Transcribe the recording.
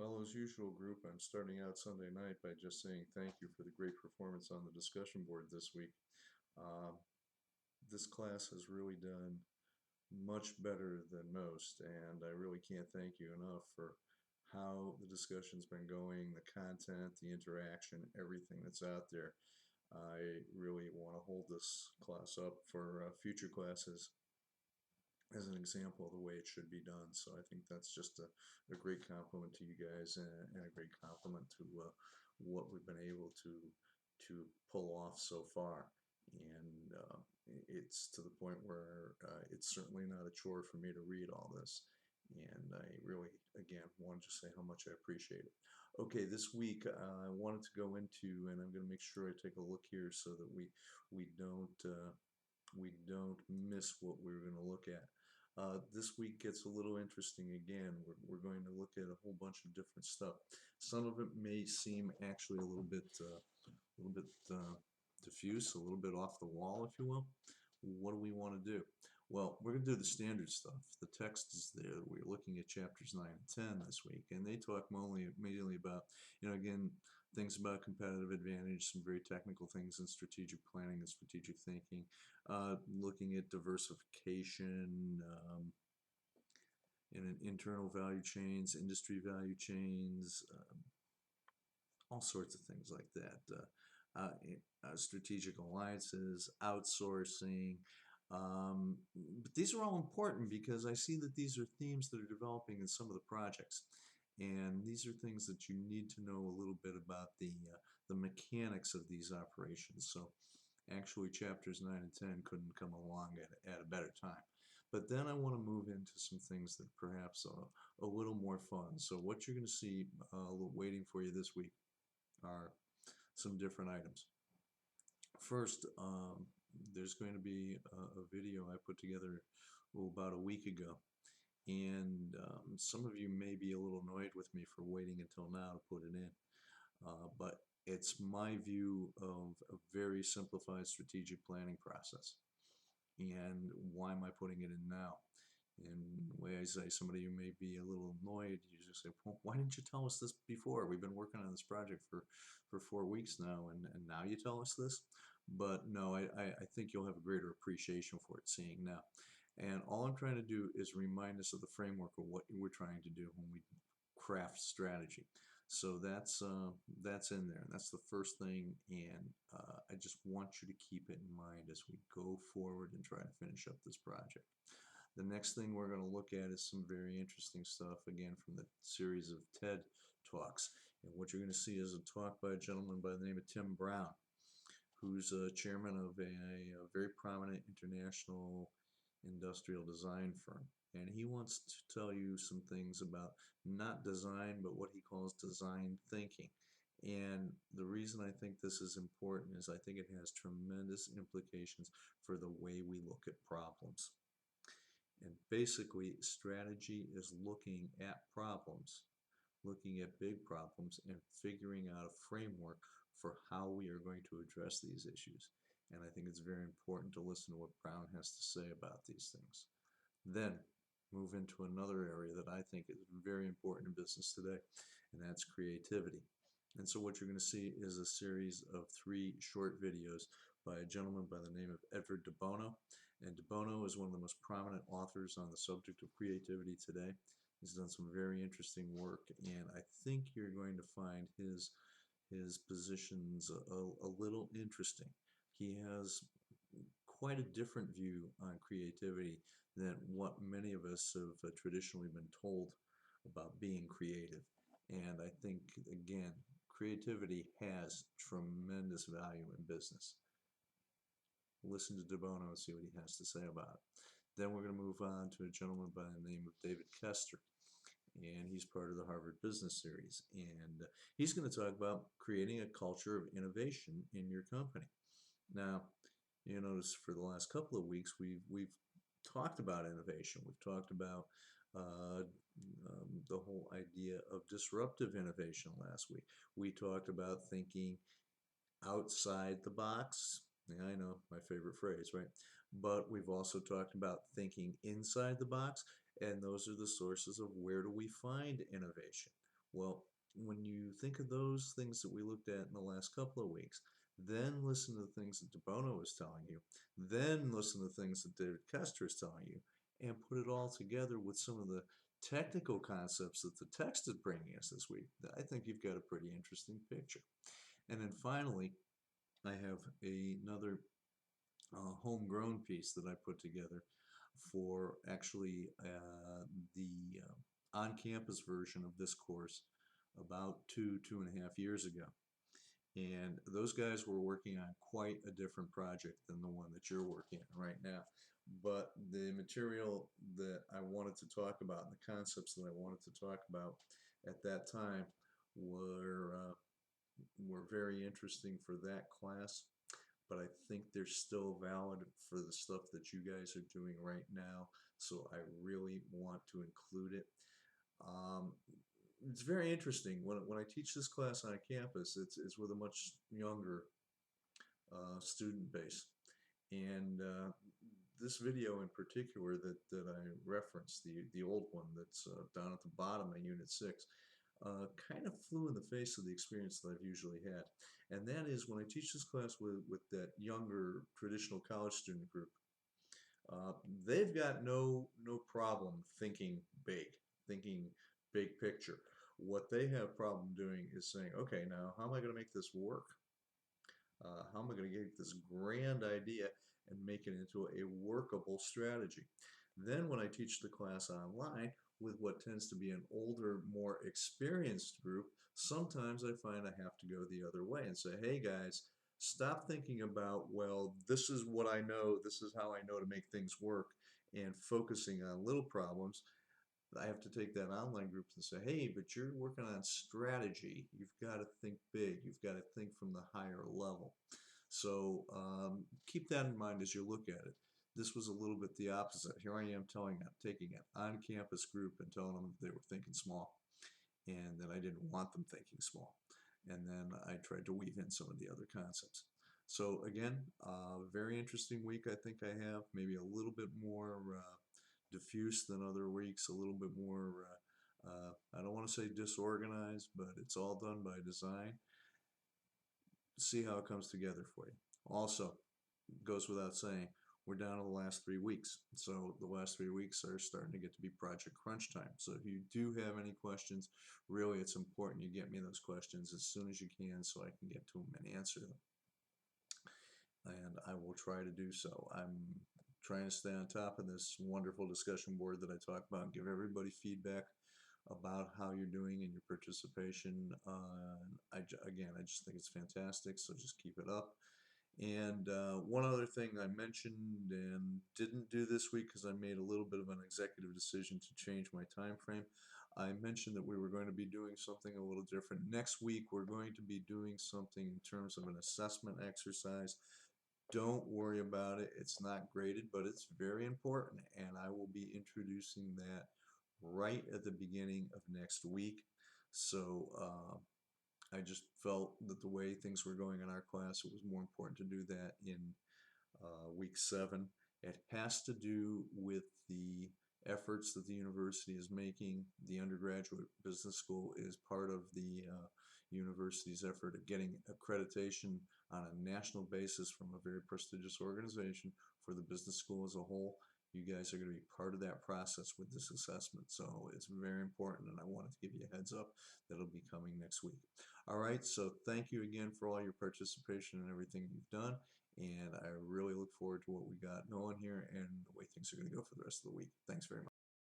Well, as usual, group, I'm starting out Sunday night by just saying thank you for the great performance on the discussion board this week. Uh, this class has really done much better than most, and I really can't thank you enough for how the discussion's been going, the content, the interaction, everything that's out there. I really want to hold this class up for future classes as an example of the way it should be done. So I think that's just a great compliment to you guys and a great compliment to what we've been able to pull off so far. And it's to the point where it's certainly not a chore for me to read all this. And I really, again, wanted to say how much I appreciate it. Okay, this week I wanted to go into, and I'm going to make sure I take a look here so that we don't miss what we're going to look at. This week gets a little interesting again. We're going to look at a whole bunch of different stuff. Some of it may seem actually a little bit diffuse, a little bit off the wall, if you will. What do we want to do? Well, we're going to do the standard stuff. The text is there. We're looking at chapters 9 and 10 this week, and they talk mainly about, again, things about competitive advantage, some very technical things in strategic planning and strategic thinking, looking at diversification, in internal value chains, industry value chains, all sorts of things like that. Strategic alliances, outsourcing. But these are all important because I see that these are themes that are developing in some of the projects. And these are things that you need to know a little bit about the mechanics of these operations. So actually chapters 9 and 10 couldn't come along at a better time. But then I want to move into some things that perhaps are a little more fun. So what you're going to see waiting for you this week are some different items. First, there's going to be a video I put together about a week ago, and some of you may be a little annoyed with me for waiting until now to put it in, but it's my view of a very simplified strategic planning process. And why am I putting it in now? And the way I say, somebody you may be a little annoyed, you just say, well, why didn't you tell us this before? We've been working on this project for 4 weeks now, and now you tell us this? But no, I think you'll have a greater appreciation for it seeing now. And all I'm trying to do is remind us of the framework of what we're trying to do when we craft strategy. So that's in there, and that's the first thing, and I just want you to keep it in mind as we go forward and try to finish up this project. The next thing we're going to look at is some very interesting stuff, again, from the series of TED Talks. And what you're going to see is a talk by a gentleman by the name of Tim Brown, who's a chairman of a very prominent international industrial design firm. And he wants to tell you some things about not design, but what he calls design thinking. And the reason I think this is important is I think it has tremendous implications for the way we look at problems. And basically, strategy is looking at problems, looking at big problems, and figuring out a framework for how we are going to address these issues. And I think it's very important to listen to what Brown has to say about these things. Then move into another area that I think is very important in business today, and that's creativity. And so what you're going to see is a series of 3 short videos by a gentleman by the name of Edward de Bono. And de Bono is one of the most prominent authors on the subject of creativity today. He's done some very interesting work, and I think you're going to find his positions a little interesting. He has quite a different view on creativity than what many of us have traditionally been told about being creative. And I think, again, creativity has tremendous value in business. Listen to De Bono and see what he has to say about it. Then we're going to move on to a gentleman by the name of David Kester, and he's part of the Harvard Business Series. And he's going to talk about creating a culture of innovation in your company. Now, you notice for the last couple of weeks we've talked about innovation. We've talked about the whole idea of disruptive innovation last week. We talked about thinking outside the box. Yeah, I know, my favorite phrase, right? But we've also talked about thinking inside the box, and those are the sources of where do we find innovation. Well, when you think of those things that we looked at in the last couple of weeks, then listen to the things that DeBono is telling you, then listen to the things that David Kester is telling you, and put it all together with some of the technical concepts that the text is bringing us this week, I think you've got a pretty interesting picture. And then finally, I have another homegrown piece that I put together for actually the on-campus version of this course about 2.5 years ago. And those guys were working on quite a different project than the one that you're working on right now. But the material that I wanted to talk about and the concepts that I wanted to talk about at that time were very interesting for that class, but I think they're still valid for the stuff that you guys are doing right now, so I really want to include it. Um, it's very interesting. When I teach this class on campus, it's with a much younger student base. And this video in particular that I referenced, the old one that's down at the bottom of Unit 6, kind of flew in the face of the experience that I've usually had. And that is when I teach this class with that younger traditional college student group, uh, they've got no problem thinking big picture. What they have problem doing is saying, okay, now how am I going to make this work? How am I going to get this grand idea and make it into a workable strategy? Then when I teach the class online with what tends to be an older, more experienced group, sometimes I find I have to go the other way and say, hey guys, stop thinking about, well, this is what I know, this is how I know to make things work, and focusing on little problems. I have to take that online group and say, hey, but you're working on strategy. You've got to think big. You've got to think from the higher level. So keep that in mind as you look at it. This was a little bit the opposite. Here I am taking an on-campus group and telling them that they were thinking small and that I didn't want them thinking small. And then I tried to weave in some of the other concepts. So again, very interesting week I think I have. Maybe a little bit more diffuse than other weeks, a little bit more, I don't want to say disorganized, but it's all done by design. See how it comes together for you. Also, goes without saying, we're down to the last 3 weeks. So the last 3 weeks are starting to get to be project crunch time. So if you do have any questions, really it's important you get me those questions as soon as you can so I can get to them and answer them. And I will try to do so. I'm trying to stay on top of this wonderful discussion board that I talk about and give everybody feedback about how you're doing and your participation. Again, I just think it's fantastic, so just keep it up. And one other thing I mentioned and didn't do this week because I made a little bit of an executive decision to change my time frame. I mentioned that we were going to be doing something a little different. Next week, we're going to be doing something in terms of an assessment exercise. Don't worry about it. It's not graded, but it's very important, and I will be introducing that right at the beginning of next week. So I just felt that the way things were going in our class, it was more important to do that in week 7. It has to do with the efforts that the university is making. The undergraduate business school is part of the university's effort at getting accreditation on a national basis from a very prestigious organization for the business school as a whole. You guys are going to be part of that process with this assessment, so it's very important, and I wanted to give you a heads up that it'll be coming next week. All right, so thank you again for all your participation and everything you've done, and I really look forward to what we got going here and the way things are going to go for the rest of the week. Thanks very much.